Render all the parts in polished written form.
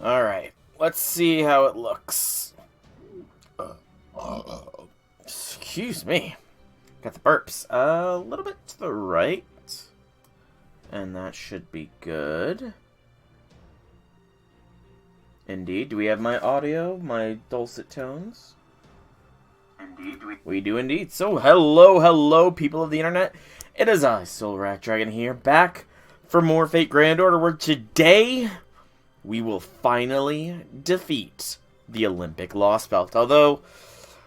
Alright, let's see how it looks. Excuse me. Got the burps. A little bit to the right. And that should be good. Indeed. Do we have my audio? My dulcet tones? Indeed. We do indeed. So, hello, people of the internet. It is I, Soul Rat Dragon here, back for more Fate Grand Order, where today we will finally defeat the Olympic Lostbelt. Although,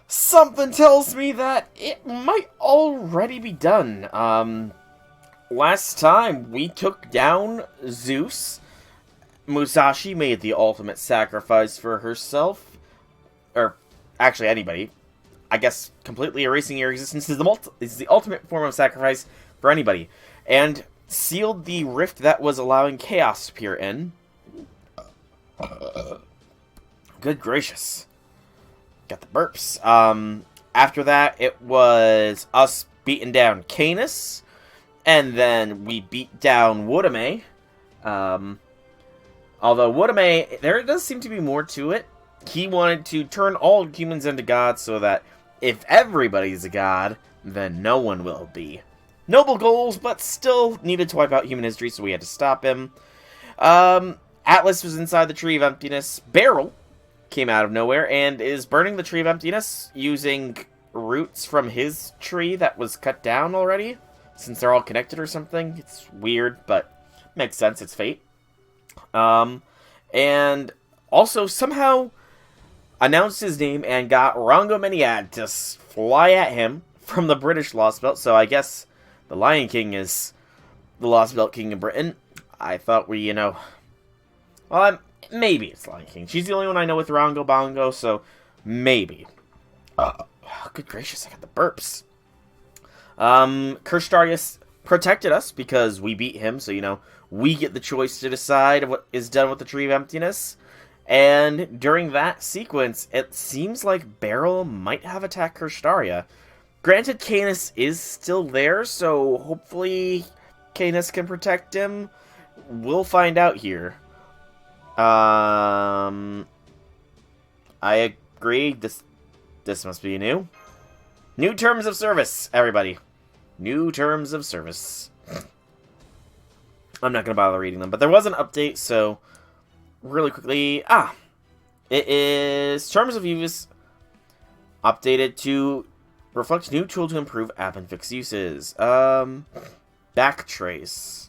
something tells me that it might already be done. Last time we took down Zeus, Musashi made the ultimate sacrifice for herself. Or, actually, anybody. I guess completely erasing your existence is the ultimate form of sacrifice for anybody. And sealed the rift that was allowing chaos to peer in. Good gracious. Got the burps. After that, it was us beating down Canis. And then we beat down Woodame. Although Woodame, there does seem to be more to it. He wanted to turn all humans into gods so that if everybody's a god, then no one will be. Noble goals, but still needed to wipe out human history, so we had to stop him. Atlas was inside the Tree of Emptiness. Betrayl came out of nowhere and is burning the Tree of Emptiness using roots from his tree that was cut down already, since they're all connected or something. It's weird, but makes sense. It's fate. And also somehow announced his name and got Rango Meniad to fly at him from the British Lostbelt. So I guess the Lion King is the Lostbelt King of Britain. I thought we, well, maybe it's Lion King. She's the only one I know with Rango Bongo, so maybe. Good gracious, I got the burps. Kirstarius protected us because we beat him, so, we get the choice to decide what is done with the Tree of Emptiness. And during that sequence, it seems like Beryl might have attacked Kirstaria. Granted, Canis is still there, so hopefully Canis can protect him. We'll find out here. I agree. This must be new. New terms of service, everybody. New terms of service. I'm not going to bother reading them, but there was an update, so really quickly. It is terms of use updated to reflect new tool to improve app and fix uses. Backtrace.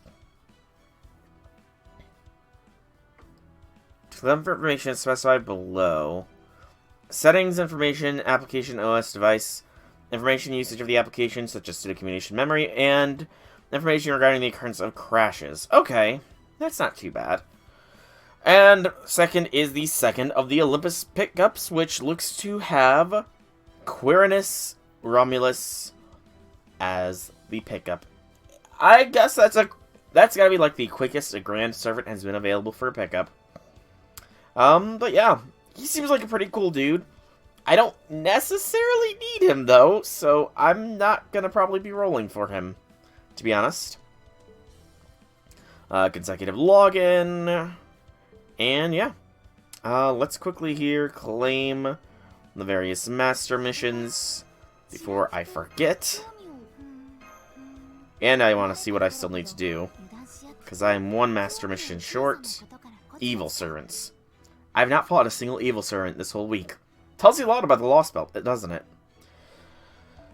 Information is specified below. Settings, information, application, OS, device, information usage of the application, such as data communication memory, and information regarding the occurrence of crashes. Okay, that's not too bad. And second is the second of the Olympus pickups, which looks to have Quirinus Romulus as the pickup. I guess that's gotta be like the quickest a Grand Servant has been available for a pickup. But yeah, he seems like a pretty cool dude. I don't necessarily need him though, so I'm not gonna probably be rolling for him, to be honest. Consecutive login. And yeah, let's quickly here claim the various master missions before I forget. And I want to see what I still need to do, because I am one master mission short. Evil Servants. I've not fought a single Evil Servant this whole week. Tells you a lot about the Lostbelt, doesn't it?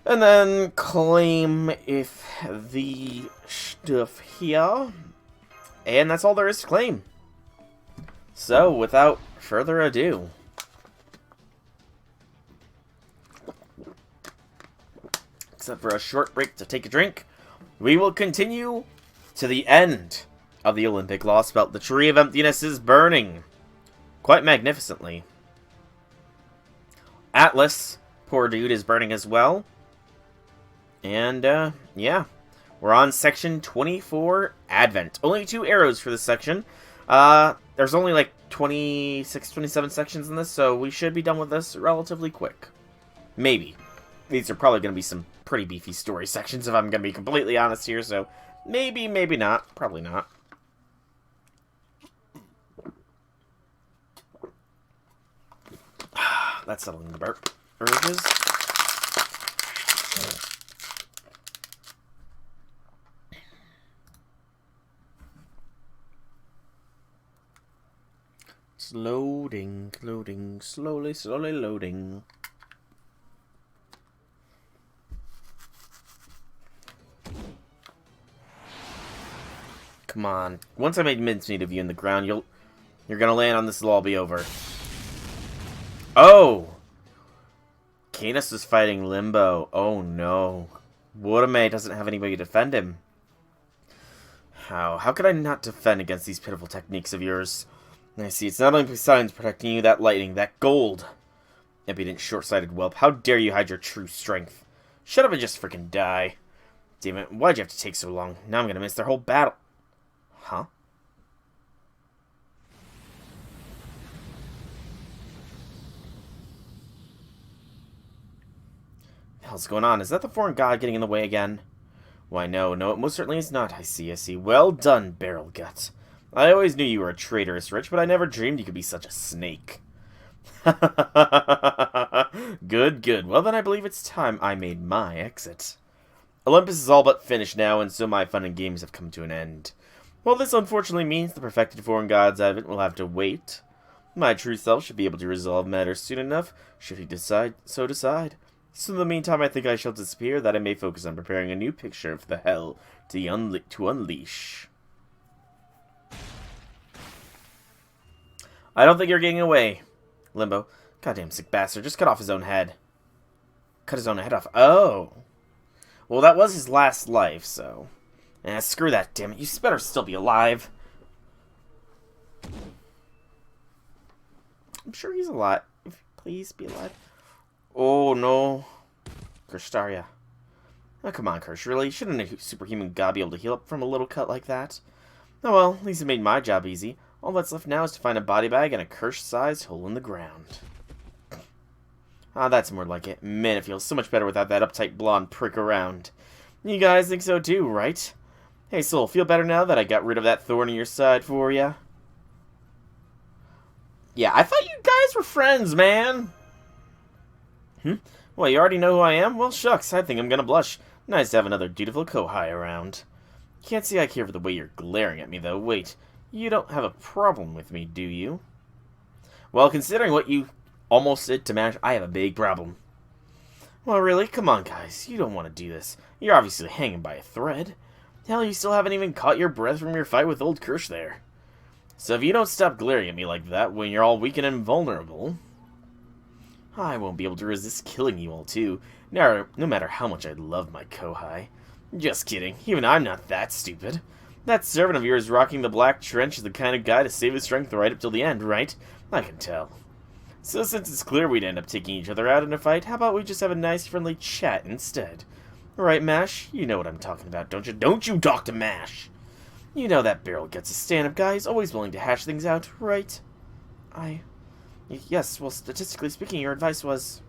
And then claim if the stuff here. And that's all there is to claim. So, without further ado, except for a short break to take a drink, we will continue to the end of the Olympic Lostbelt. The Tree of Emptiness is burning quite magnificently. Atlas, poor dude, is burning as well. And, yeah. We're on section 24, Advent. Only 2 arrows for this section. There's only like 26, 27 sections in this, so we should be done with this relatively quick. Maybe. These are probably going to be some pretty beefy story sections, if I'm going to be completely honest here, so maybe, maybe not. Probably not. that's settling the urges. It's loading, slowly loading. Come on. Once I make mincemeat of you in the ground, you're gonna land on this, it'll all be over. Oh! Canis is fighting Limbo. Oh no. Woodame doesn't have anybody to defend him. How could I not defend against these pitiful techniques of yours? I see, it's not only Poseidon's protecting you, that lightning, that gold. Impudent, short-sighted whelp, how dare you hide your true strength? Shut up and just freaking die. Damn it, why'd you have to take so long? Now I'm gonna miss their whole battle. Huh? The hell's going on? Is that the foreign god getting in the way again? Why, no, it most certainly is not. I see. Well done, Barrel Gut. I always knew you were a traitorous Rich, but I never dreamed you could be such a snake. Good. Well, then I believe it's time I made my exit. Olympus is all but finished now, and so my fun and games have come to an end. Well, this unfortunately means the perfected foreign god's advent will have to wait. My true self should be able to resolve matters soon enough, should he decide. So in the meantime, I think I shall disappear, that I may focus on preparing a new picture of the hell to unleash. I don't think you're getting away, Limbo. Goddamn sick bastard, just cut off his own head. Cut his own head off. Oh. Well, that was his last life, so... screw that, damn it. You better still be alive. I'm sure he's alive. Please be alive. Oh, no. Kirstaria. Oh, come on, Kirst. Really? Shouldn't a superhuman god be able to heal up from a little cut like that? Oh, well. At least it made my job easy. All that's left now is to find a body bag and a Kirst-sized hole in the ground. Ah, that's more like it. Man, it feels so much better without that uptight blonde prick around. You guys think so too, right? Hey, Soul, feel better now that I got rid of that thorn in your side for ya? Yeah, I thought you guys were friends, man! Well, you already know who I am? Well, shucks, I think I'm gonna blush. Nice to have another dutiful Kohai around. Can't say I care for the way you're glaring at me, though. Wait, you don't have a problem with me, do you? Well, considering what you almost did to Mash, I have a big problem. Well, really? Come on, guys. You don't want to do this. You're obviously hanging by a thread. Hell, you still haven't even caught your breath from your fight with old Kirsch there. So if you don't stop glaring at me like that when you're all weak and invulnerable, I won't be able to resist killing you all too, no matter how much I love my Kohai. Just kidding. Even I'm not that stupid. That servant of yours rocking the black trench is the kind of guy to save his strength right up till the end, right? I can tell. So since it's clear we'd end up taking each other out in a fight, how about we just have a nice friendly chat instead? Right, Mash? You know what I'm talking about, don't you? Don't you talk to Mash! You know that Barrel gets a stand-up guy. He's always willing to hash things out, right? Yes, well, statistically speaking, your advice was...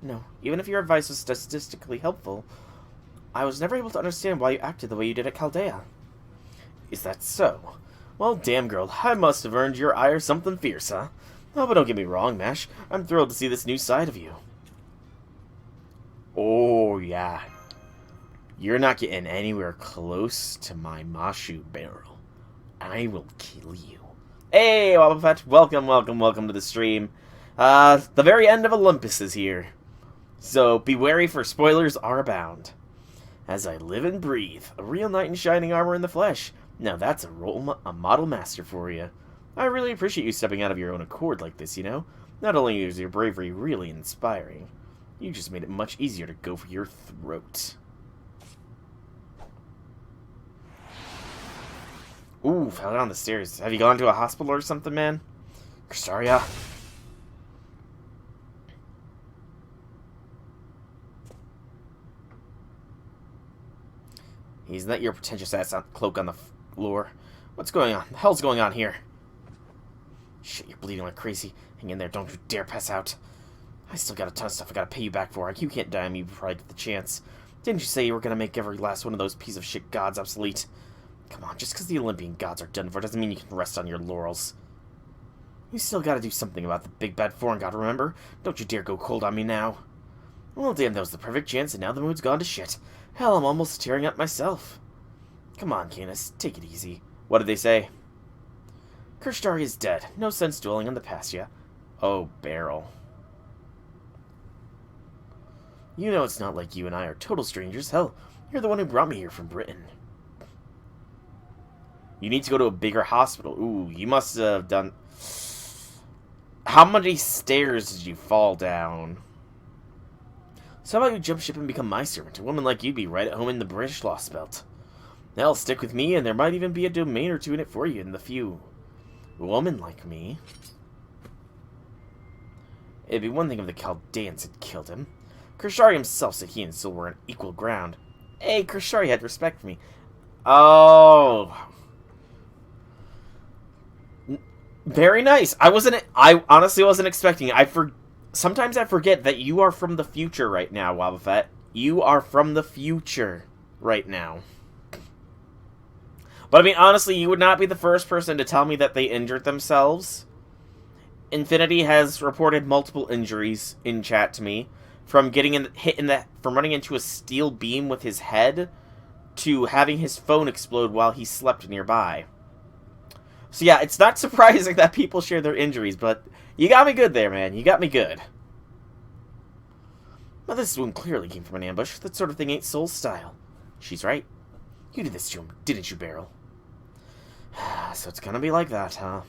No, even if your advice was statistically helpful, I was never able to understand why you acted the way you did at Chaldea. Is that so? Well, damn girl, I must have earned your ire something fierce, huh? Oh, but don't get me wrong, Mash. I'm thrilled to see this new side of you. Oh, yeah. You're not getting anywhere close to my Mashu Barrel. I will kill you. Hey, Wobbuffet, welcome to the stream. The very end of Olympus is here. So, be wary for spoilers are abound. As I live and breathe, a real knight in shining armor in the flesh. Now that's a model master for you. I really appreciate you stepping out of your own accord like this, you know? Not only is your bravery really inspiring, you just made it much easier to go for your throat. Ooh, fell down the stairs. Have you gone to a hospital or something, man? Kristaria? He's not your pretentious ass cloak on the floor. What's going on? The hell's going on here? Shit, you're bleeding like crazy. Hang in there, don't you dare pass out. I still got a ton of stuff I gotta pay you back for. You can't die on me before I get the chance. Didn't you say you were gonna make every last one of those piece of shit gods obsolete? Come on, just because the Olympian gods are done for doesn't mean you can rest on your laurels. We still gotta do something about the big bad foreign god, remember? Don't you dare go cold on me now. Well, damn, that was the perfect chance, and now the mood's gone to shit. Hell, I'm almost tearing up myself. Come on, Canis, take it easy. What did they say? Kirstari is dead. No sense dwelling on the past yet. Oh, Beryl. You know it's not like you and I are total strangers. Hell, you're the one who brought me here from Britain. You need to go to a bigger hospital. Ooh, you must have done... How many stairs did you fall down? So how about you jump ship and become my servant? A woman like you'd be right at home in the British Lostbelt. Hell, stick with me, and there might even be a domain or two in it for you in the few. A woman like me. It'd be one thing if the Chaldeans had killed him. Kirstari himself said he and Sil were on equal ground. Hey, Kirstari had respect for me. Oh... Very nice. I honestly wasn't expecting it. Sometimes I forget that you are from the future right now, Wobbuffet. You are from the future right now. But I mean, honestly, you would not be the first person to tell me that they injured themselves. Infinity has reported multiple injuries in chat to me, from getting from running into a steel beam with his head, to having his phone explode while he slept nearby. So yeah, it's not surprising that people share their injuries, but you got me good there, man. You got me good. Well, this wound clearly came from an ambush. That sort of thing ain't Soul's style. She's right. You did this to him, didn't you, Beryl? So it's gonna be like that, huh?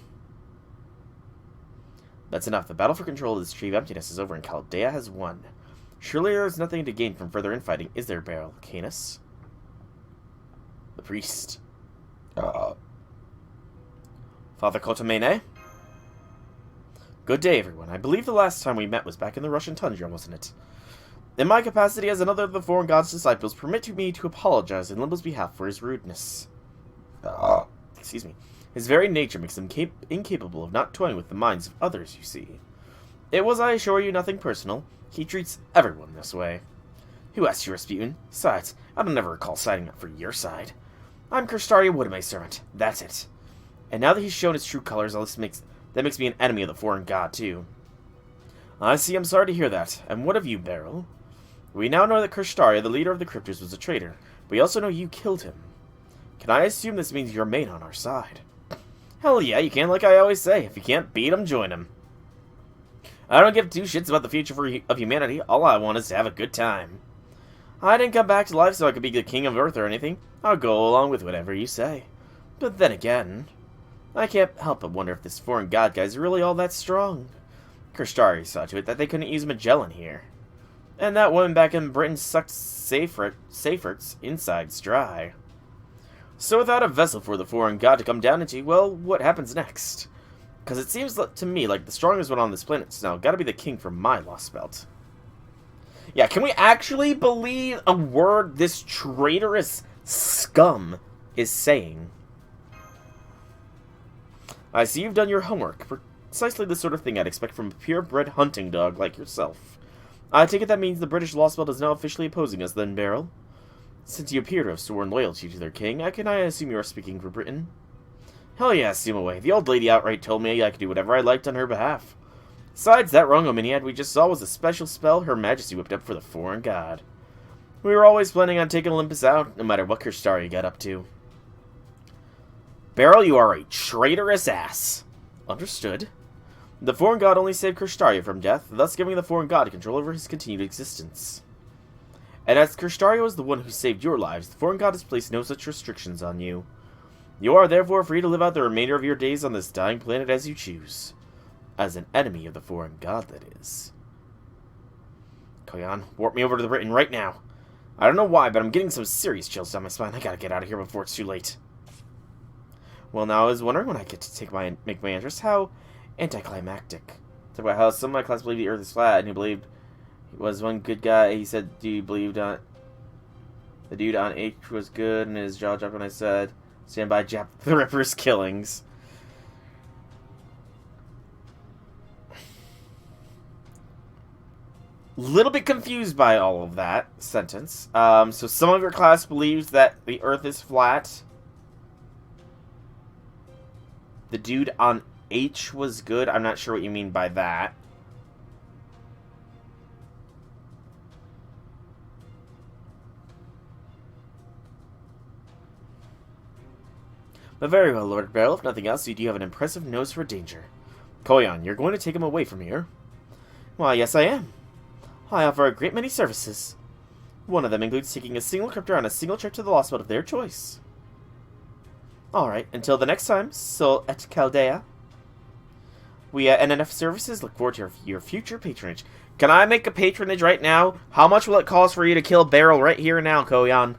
That's enough. The battle for control of this Tree of Emptiness is over and Chaldea has won. Surely there's nothing to gain from further infighting, is there, Beryl? Canis? The priest. Father Kotomene? Good day, everyone. I believe the last time we met was back in the Russian tundra, wasn't it? In my capacity as another of the foreign god's disciples, permit me to apologize in Limbo's behalf for his rudeness. Excuse me. His very nature makes him incapable of not toying with the minds of others, you see. It was, I assure you, nothing personal. He treats everyone this way. Who asked you, Rasputin? Besides, I don't ever recall siding up for your side. I'm Kirstari Woodmay's servant. That's it. And now that he's shown his true colors, that makes me an enemy of the foreign god, too. I see, I'm sorry to hear that. And what of you, Beryl? We now know that Kirstari, the leader of the Cryptors, was a traitor. We also know you killed him. Can I assume this means you remain on our side? Hell yeah, you can, like I always say. If you can't beat him, join him. I don't give two shits about the future of humanity. All I want is to have a good time. I didn't come back to life so I could be the king of Earth or anything. I'll go along with whatever you say. But then again... I can't help but wonder if this foreign god guy's really all that strong. Kirstari saw to it that they couldn't use Magellan here. And that woman back in Britain sucked Seyfert's insides dry. So without a vessel for the foreign god to come down into, well, what happens next? Because it seems to me like the strongest one on this planet is now gotta be the king from my Lostbelt. Yeah, can we actually believe a word this traitorous scum is saying? I see you've done your homework. Precisely the sort of thing I'd expect from a purebred hunting dog like yourself. I take it that means the British Lostbelt is now officially opposing us then, Beryl? Since you appear to have sworn loyalty to their king, I assume you are speaking for Britain? Hell yeah, assume away. The old lady outright told me I could do whatever I liked on her behalf. Besides, that Rongominiad we just saw was a special spell Her Majesty whipped up for the foreign god. We were always planning on taking Olympus out, no matter what Kirstari got up to. Beryl, you are a traitorous ass. Understood. The foreign god only saved Kirstari from death, thus giving the foreign god control over his continued existence. And as Kirstari was the one who saved your lives, the foreign god has placed no such restrictions on you. You are therefore free to live out the remainder of your days on this dying planet as you choose. As an enemy of the foreign god, that is. Koyan, warp me over to the Britain right now. I don't know why, but I'm getting some serious chills down my spine. I gotta get out of here before it's too late. Well, now I was wondering when I get to make my entrance, how anticlimactic. Talk about how some of my class believed the Earth is flat, and he believed he was one good guy. He said, "Do you believe on the dude on H was good?" And his jaw dropped when I said, "Stand by, Jap the Ripper's killings." Little bit confused by all of that sentence. So some of your class believes that the Earth is flat. The dude on H was good. I'm not sure what you mean by that. But very well, Lord Betrayl. If nothing else, you do have an impressive nose for danger. Koyan, you're going to take him away from here? Why, yes I am. I offer a great many services. One of them includes taking a single cryptor on a single trip to the Lostbelt of their choice. Alright, until the next time, Sol et Chaldea. We at NNF Services look forward to your future patronage. Can I make a patronage right now? How much will it cost for you to kill Beryl right here and now, Koyan?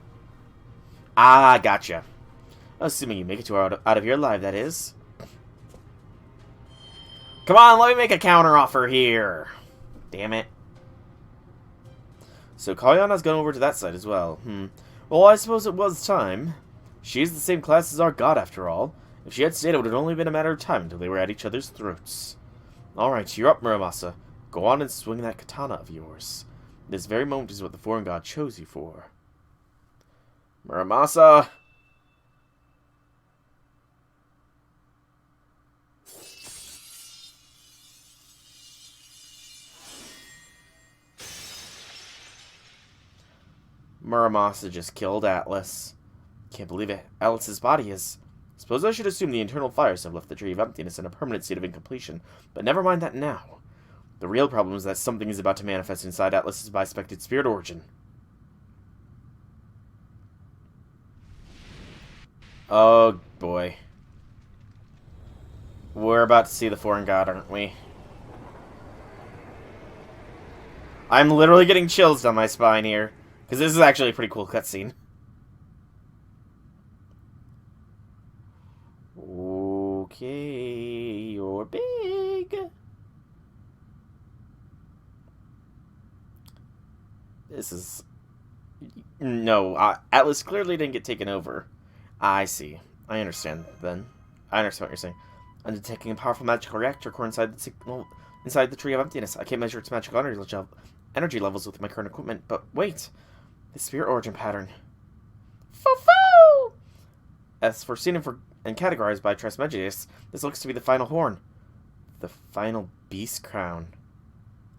Ah, gotcha. Assuming you make it to out of here alive, that is. Come on, let me make a counter-offer here. Damn it. So Kalyana's gone over to that side as well. Well, I suppose it was time. She's the same class as our god, after all. If she had stayed, it would have only been a matter of time until they were at each other's throats. Alright, you're up, Muramasa. Go on and swing that katana of yours. This very moment is what the foreign god chose you for. Muramasa! Muramasa just killed Atlas. Can't believe it. Atlas's body is... Suppose I should assume the internal fires have left the Tree of Emptiness in a permanent state of incompletion. But never mind that now. The real problem is that something is about to manifest inside Atlas's bispected spirit origin. Oh, boy. We're about to see the foreign god, aren't we? I'm literally getting chills down my spine here. Because this is actually a pretty cool cutscene. Okay, you're big. This is... No, Atlas clearly didn't get taken over. I see. I understand, then. I understand what you're saying. I'm detecting a powerful magical reactor core inside the Tree of Emptiness. I can't measure its magical energy levels with my current equipment, but wait. The spirit origin pattern. Foo-foo! As foreseen and categorized by Trismegistus, this looks to be the final horn. The final beast crown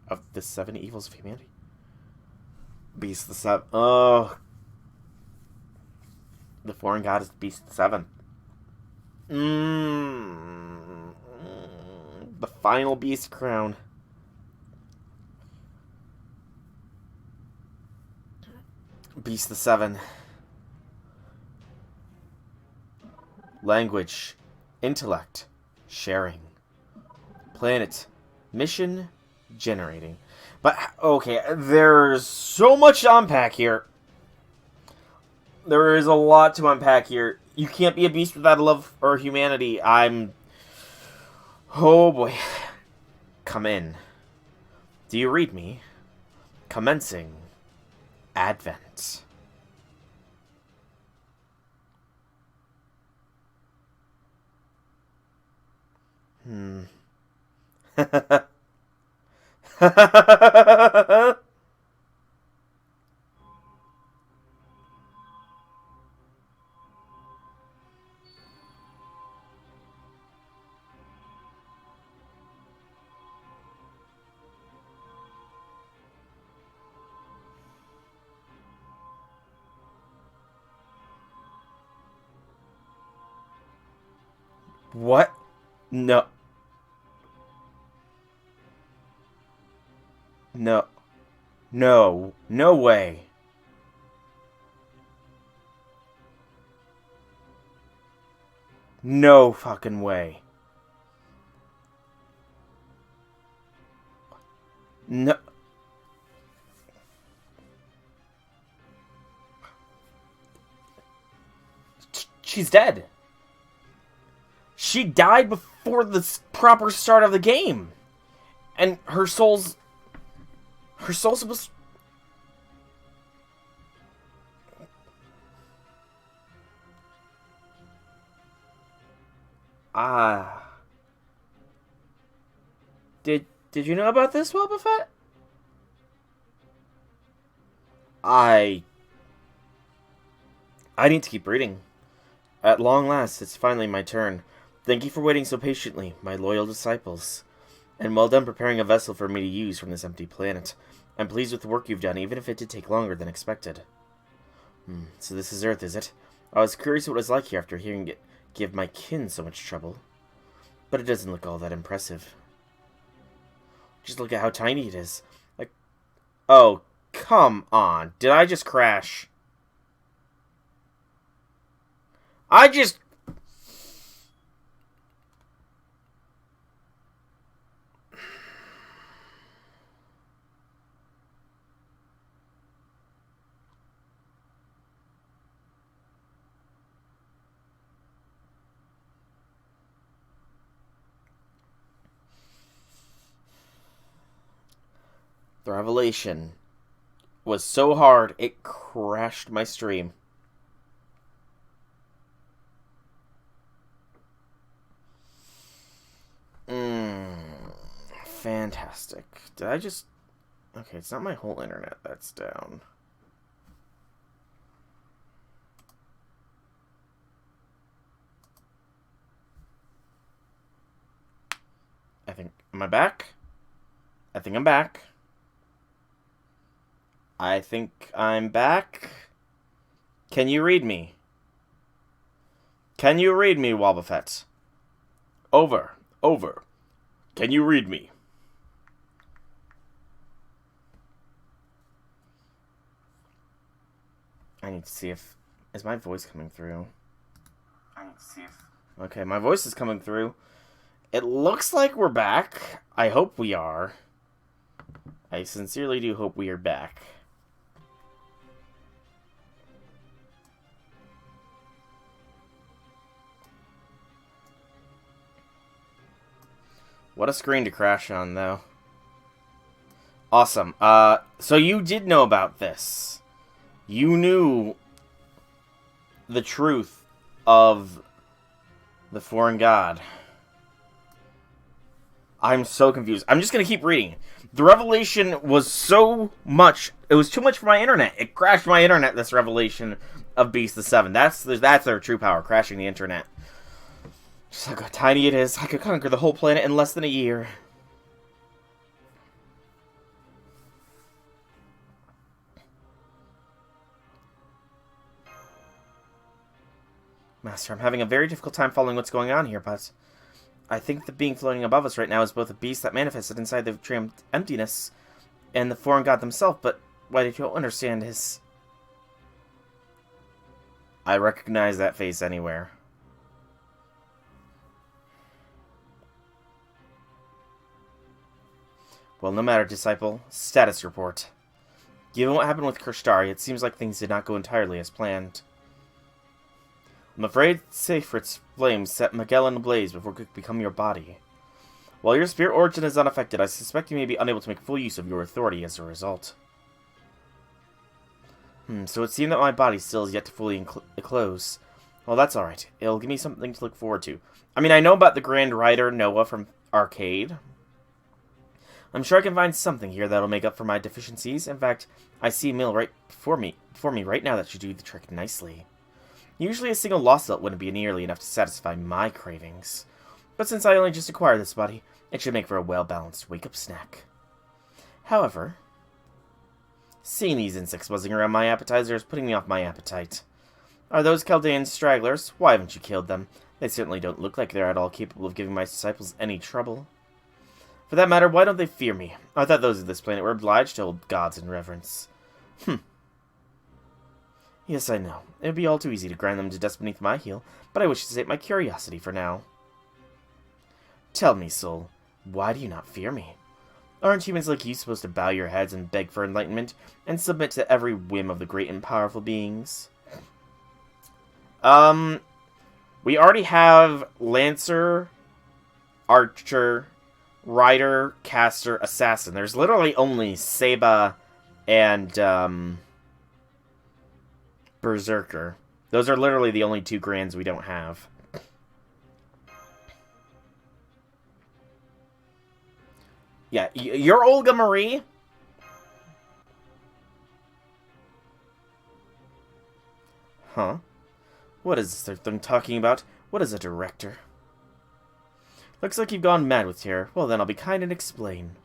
of the 7 evils of humanity. Beast the 7. Oh. The foreign god is Beast the 7. The final beast crown. Beast the 7. Language. Intellect. Sharing. Planet. Mission. Generating. But, okay, there's so much to unpack here. There is a lot to unpack here. You can't be a beast without a love or humanity. Oh boy. Come in. Do you read me? Commencing. Advent. What? No. No. No. No way. No fucking way. No. She's dead. She died before the proper start of the game. And her soul's supposed... Did you know about this, Boba Fett? I need to keep reading. At long last, it's finally my turn. Thank you for waiting so patiently, my loyal disciples. And well done preparing a vessel for me to use from this empty planet. I'm pleased with the work you've done, even if it did take longer than expected. So this is Earth, is it? I was curious what it was like here after hearing it give my kin so much trouble. But it doesn't look all that impressive. Just look at how tiny it is. Like, oh, come on. Did I just crash? The revelation was so hard, it crashed my stream. Fantastic. Did I just... Okay, it's not my whole internet that's down. I think... Am I back? I think I'm back. I think I'm back. Can you read me? Can you read me, Wobbuffet? Over. Over. Can you read me? I need to see if... Is my voice coming through? I need to see if... Okay, my voice is coming through. It looks like we're back. I hope we are. I sincerely do hope we are back. What a screen to crash on, though. Awesome. So you did know about this. You knew the truth of the foreign god. I'm so confused. I'm just going to keep reading. The revelation was so much... It was too much for my internet. It crashed my internet, this revelation of Beast the 7. That's their true power, crashing the internet. Just look how tiny it is. I could conquer the whole planet in less than a year. Master, I'm having a very difficult time following what's going on here, but... I think the being floating above us right now is both a beast that manifested inside the emptiness and the foreign god themselves, but what I don't understand is... I recognize that face anywhere. Well, no matter, disciple. Status report. Given what happened with Kirstari, it seems like things did not go entirely as planned. I'm afraid Seyfried's flames set Magellan ablaze before it could become your body. While your spirit origin is unaffected, I suspect you may be unable to make full use of your authority as a result. So it seemed that my body still is yet to fully close. Well, that's alright. It'll give me something to look forward to. I mean, I know about the Grand Rider Noah from Arcade. I'm sure I can find something here that'll make up for my deficiencies. In fact, I see a mill right before me right now that should do the trick nicely. Usually a single Lostbelt wouldn't be nearly enough to satisfy my cravings. But since I only just acquired this body, it should make for a well-balanced wake-up snack. However, seeing these insects buzzing around my appetizer is putting me off my appetite. Are those Chaldean stragglers? Why haven't you killed them? They certainly don't look like they're at all capable of giving my disciples any trouble. For that matter, why don't they fear me? I thought those of this planet were obliged to hold gods in reverence. Yes, I know. It would be all too easy to grind them to dust beneath my heel, but I wish to sate my curiosity for now. Tell me, soul, why do you not fear me? Aren't humans like you supposed to bow your heads and beg for enlightenment, and submit to every whim of the great and powerful beings? We already have Lancer, Archer, Rider, Caster, Assassin. There's literally only Seba and, Berserker. Those are literally the only two Grands we don't have. Yeah, you're Olga Marie? Huh? What is this thing talking about? What is a director? Looks like you've gone mad with terror. Well, then I'll be kind and explain.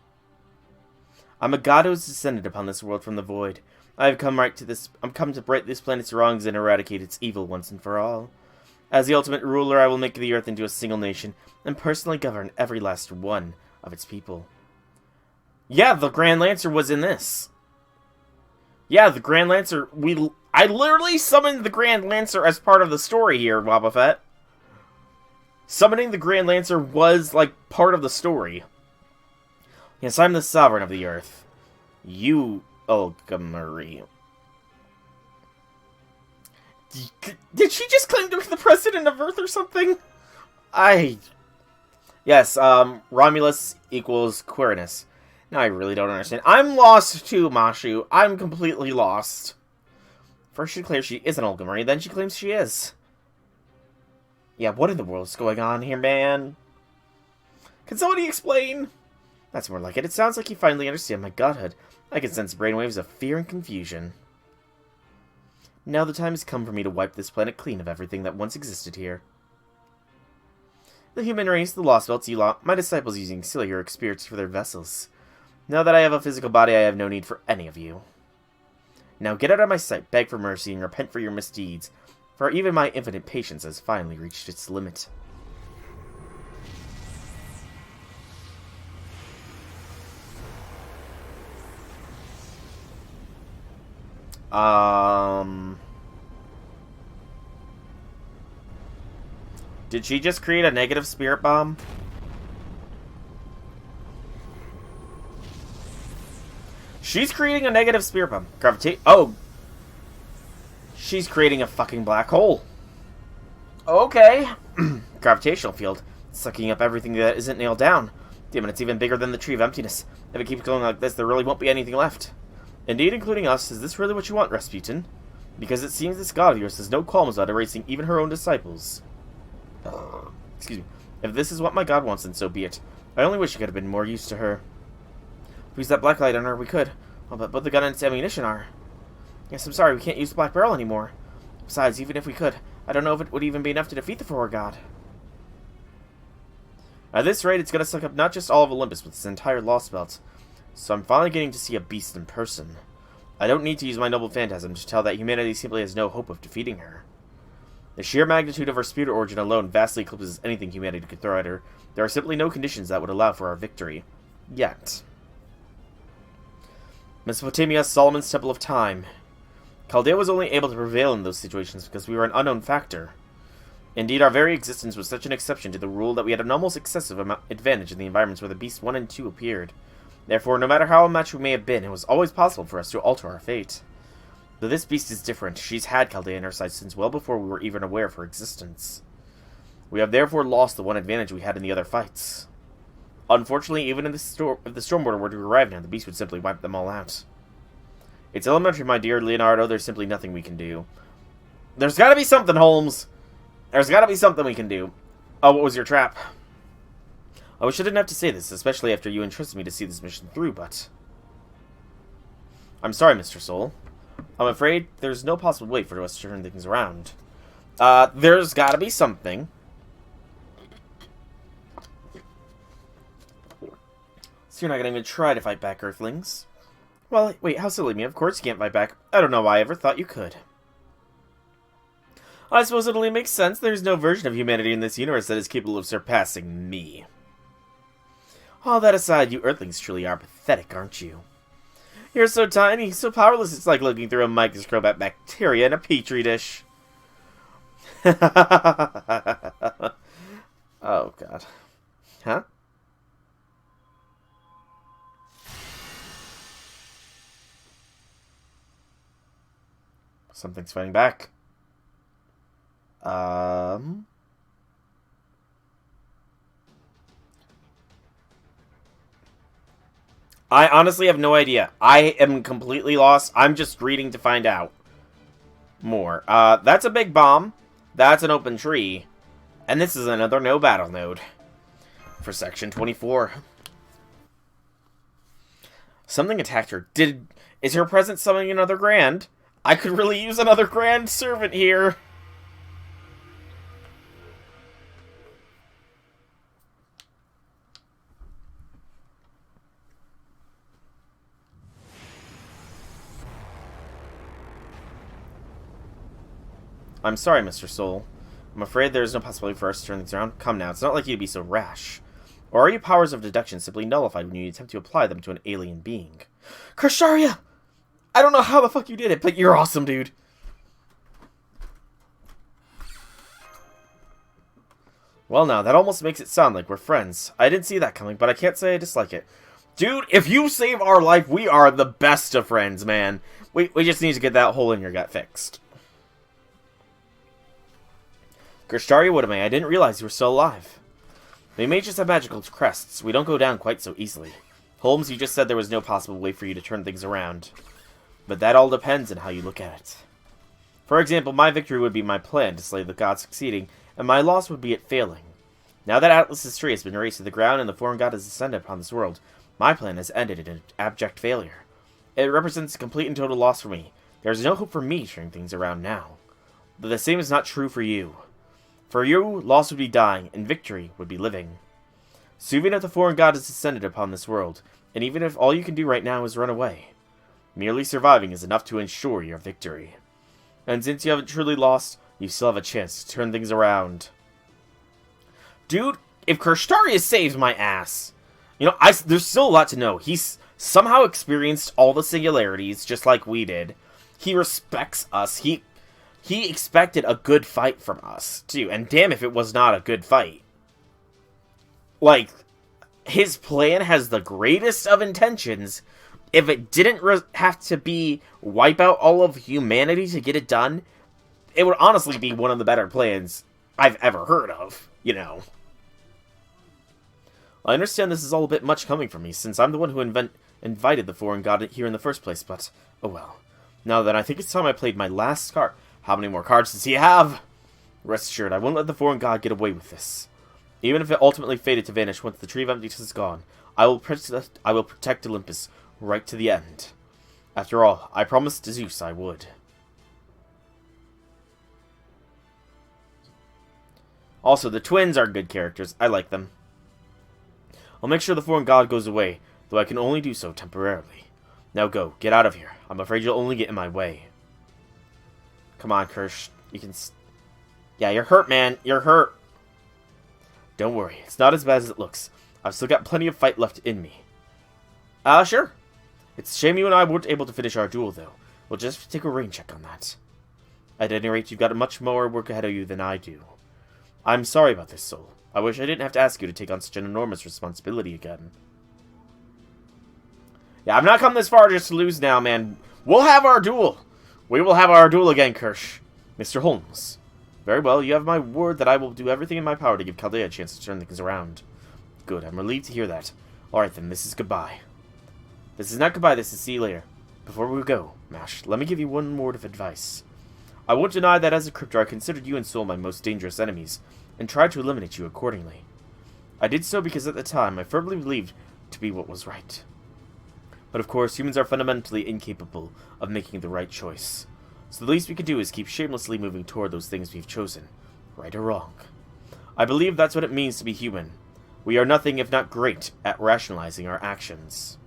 I'm a god who has descended upon this world from the void. I'm come to right this planet's wrongs and eradicate its evil once and for all. As the ultimate ruler, I will make the earth into a single nation and personally govern every last one of its people. Yeah, the Grand Lancer was in this. Yeah, the Grand Lancer, I literally summoned the Grand Lancer as part of the story here, Wobba Fett. Summoning the Grand Lancer was, like, part of the story. Yes, I'm the sovereign of the earth. You, Olga Marie. Did she just claim to be the president of Earth or something? Yes, Romulus equals Quirinus. Now I really don't understand. I'm lost too, Mashu. I'm completely lost. First she declares she isn't Olga Marie, then she claims she is. Yeah, what in the world is going on here, man? Can somebody explain? That's more like it. It sounds like you finally understand my godhood. I can sense brainwaves of fear and confusion. Now the time has come for me to wipe this planet clean of everything that once existed here. The human race, the Lostbelts, you lot, my disciples using silly heroic spirits for their vessels. Now that I have a physical body, I have no need for any of you. Now get out of my sight, beg for mercy, and repent for your misdeeds, for even my infinite patience has finally reached its limit. Did she just create a negative spirit bomb? She's creating a negative spirit bomb. Oh! She's creating a fucking black hole. Okay. Gravitational field. Sucking up everything that isn't nailed down. Damn it, it's even bigger than the Tree of Emptiness. If it keeps going like this, there really won't be anything left. Indeed, including us. Is this really what you want, Rasputin? Because it seems this god of yours has no qualms about erasing even her own disciples. Excuse me. If this is what my god wants, then so be it. I only wish it could have been more use to her. If we use that black light on her, we could. Oh, but both the gun and its ammunition are. Yes, I'm sorry, we can't use the black barrel anymore. Besides, even if we could, I don't know if it would even be enough to defeat the forward god. At this rate, it's going to suck up not just all of Olympus, but this entire Lostbelt. So I'm finally getting to see a beast in person. I don't need to use my noble phantasm to tell that humanity simply has no hope of defeating her. The sheer magnitude of her spirit origin alone vastly eclipses anything humanity could throw at her. There are simply no conditions that would allow for our victory. Yet. Mesopotamia, Solomon's Temple of Time. Chaldea was only able to prevail in those situations because we were an unknown factor. Indeed, our very existence was such an exception to the rule that we had an almost excessive advantage in the environments where the Beasts 1 and 2 appeared. Therefore, no matter how much we may have been, it was always possible for us to alter our fate. Though this beast is different, she's had Chaldea in her sights since well before we were even aware of her existence. We have therefore lost the one advantage we had in the other fights. Unfortunately, even if the Stormborder were to arrive now, the beast would simply wipe them all out. It's elementary, my dear Leonardo. There's simply nothing we can do. There's gotta be something, Holmes. There's gotta be something we can do. Oh, what was your trap? I wish I didn't have to say this, especially after you entrusted me to see this mission through, but... I'm sorry, Mr. Soul. I'm afraid there's no possible way for us to turn things around. There's gotta be something. So you're not gonna even try to fight back, Earthlings? Well, wait, how silly of me. Of course you can't fight back. I don't know why I ever thought you could. I suppose it only makes sense. There's no version of humanity in this universe that is capable of surpassing me. All that aside, you Earthlings truly are pathetic, aren't you? You're so tiny, so powerless, it's like looking through a microscope at bacteria in a petri dish. Oh, God. Huh? Something's fighting back. I honestly have no idea. I am completely lost. I'm just reading to find out more. That's a big bomb. That's an open tree. And this is another no battle node for section 24. Something attacked her. Is her presence summoning another grand? I could really use another grand servant here. I'm sorry, Mr. Soul. I'm afraid there is no possibility for us to turn things around. Come now, it's not like you'd be so rash. Or are your powers of deduction simply nullified when you attempt to apply them to an alien being? Krishtaria! I don't know how the fuck you did it, but you're awesome, dude. Well now, that almost makes it sound like we're friends. I didn't see that coming, but I can't say I dislike it. Dude, if you save our life, we are the best of friends, man. We just need to get that hole in your gut fixed. Krishtaria Woodame, I didn't realize you were still alive. We may just have magical crests. We don't go down quite so easily. Holmes, you just said there was no possible way for you to turn things around. But that all depends on how you look at it. For example, my victory would be my plan to slay the god succeeding, and my loss would be it failing. Now that Atlas's tree has been razed to the ground and the foreign god has descended upon this world, my plan has ended in an abject failure. It represents a complete and total loss for me. There is no hope for me to turn things around now. But the same is not true for you. For you, loss would be dying, and victory would be living. So even if the foreign god has descended upon this world, and even if all you can do right now is run away, merely surviving is enough to ensure your victory. And since you haven't truly lost, you still have a chance to turn things around. Dude, if Krishtaria saves my ass, you know, there's still a lot to know. He's somehow experienced all the singularities, just like we did. He respects us. He expected a good fight from us, too. And damn if it was not a good fight. Like, his plan has the greatest of intentions. If it didn't have to be wipe out all of humanity to get it done, it would honestly be one of the better plans I've ever heard of, you know. I understand this is all a bit much coming from me, since I'm the one who invited the foreign god here in the first place, but, oh well. Now then, I think it's time I played my last card. How many more cards does he have? Rest assured, I won't let the foreign god get away with this. Even if it ultimately fated to vanish once the Tree of Emptiness is gone, I will protect Olympus right to the end. After all, I promised to Zeus I would. Also, the twins are good characters. I like them. I'll make sure the foreign god goes away, though I can only do so temporarily. Now go, get out of here. I'm afraid you'll only get in my way. Come on, Kirsch. You can... Yeah, you're hurt, man. You're hurt. Don't worry. It's not as bad as it looks. I've still got plenty of fight left in me. Sure. It's a shame you and I weren't able to finish our duel, though. We'll just take a rain check on that. At any rate, you've got much more work ahead of you than I do. I'm sorry about this, Soul. I wish I didn't have to ask you to take on such an enormous responsibility again. Yeah, I've not come this far just to lose now, man. We'll have our duel. We will have our duel again, Kirsch. Mr. Holmes. Very well, you have my word that I will do everything in my power to give Chaldea a chance to turn things around. Good, I'm relieved to hear that. Alright then, this is goodbye. This is not goodbye, this is see you later. Before we go, Mash, let me give you one word of advice. I won't deny that as a cryptor I considered you and Soul my most dangerous enemies, and tried to eliminate you accordingly. I did so because at the time I firmly believed to be what was right. But of course, humans are fundamentally incapable of making the right choice. So the least we can do is keep shamelessly moving toward those things we've chosen, right or wrong. I believe that's what it means to be human. We are nothing if not great at rationalizing our actions.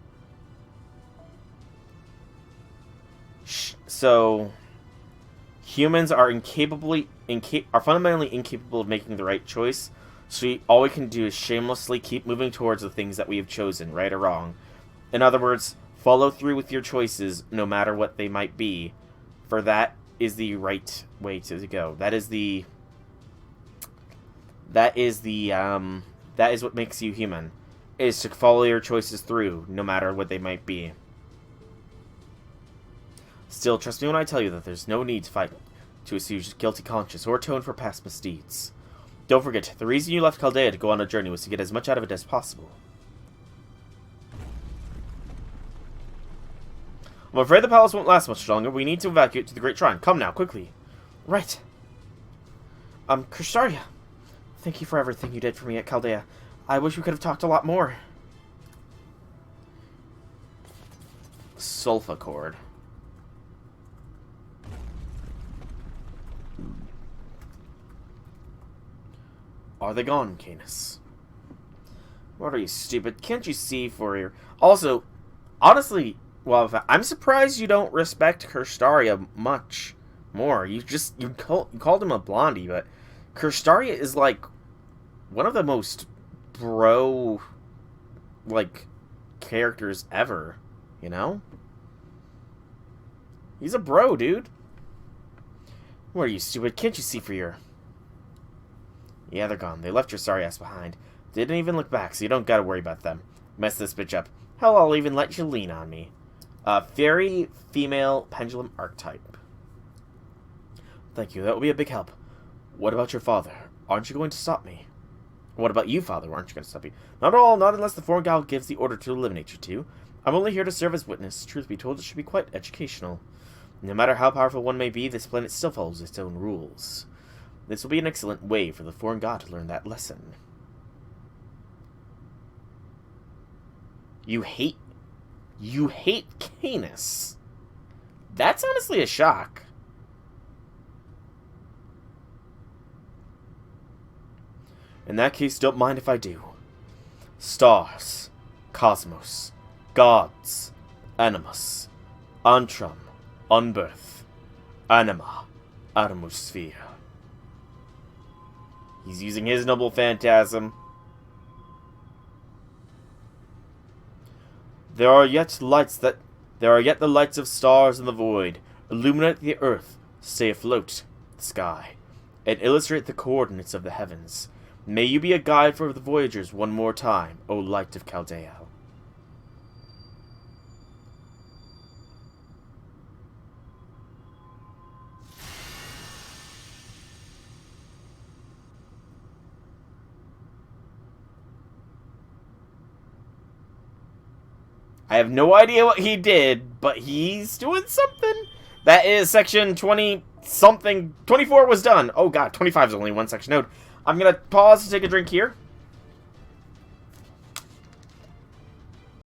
So, humans are fundamentally incapable of making the right choice, so all we can do is shamelessly keep moving towards the things that we have chosen, right or wrong. In other words, follow through with your choices, no matter what they might be, for that is the right way to go. That is what makes you human, is to follow your choices through, no matter what they might be. Still, trust me when I tell you that there's no need to fight to assuage guilty conscience or atone for past misdeeds. Don't forget, the reason you left Chaldea to go on a journey was to get as much out of it as possible. I'm afraid the palace won't last much longer. We need to evacuate to the Great Shrine. Come now, quickly. Right. Krishtaria. Thank you for everything you did for me at Chaldea. I wish we could have talked a lot more. Sulfa cord. Are they gone, Canis? What are you, stupid? Can't you see for your... Also, honestly, well, I'm surprised you don't respect Krishtaria much more. You called him a blondie, but Kirstaria is like one of the most bro like characters ever, you know? He's a bro, dude. What are you, stupid? Can't you see for your... Yeah, they're gone. They left your sorry ass behind. Didn't even look back, so you don't gotta worry about them. Mess this bitch up. Hell, I'll even let you lean on me. Fairy female pendulum archetype. Thank you, that will be a big help. What about your father? Aren't you going to stop me? What about you, father? Aren't you going to stop me? Not at all, not unless the foreign gal gives the order to eliminate you two. I'm only here to serve as witness. Truth be told, it should be quite educational. No matter how powerful one may be, this planet still follows its own rules. This will be an excellent way for the foreign god to learn that lesson. You hate Canis. That's honestly a shock. In that case, don't mind if I do. Stars, cosmos, gods, animus, antrum, unbirth, anima, atmosphere. He's using his noble phantasm. There are yet the lights of stars in the void, illuminate the earth, stay afloat the sky, and illustrate the coordinates of the heavens. May you be a guide for the voyagers one more time, O light of Chaldea. I have no idea what he did, but he's doing something. That is section 20-something. 24 was done. Oh god, 25 is only one section node. I'm going to pause to take a drink here.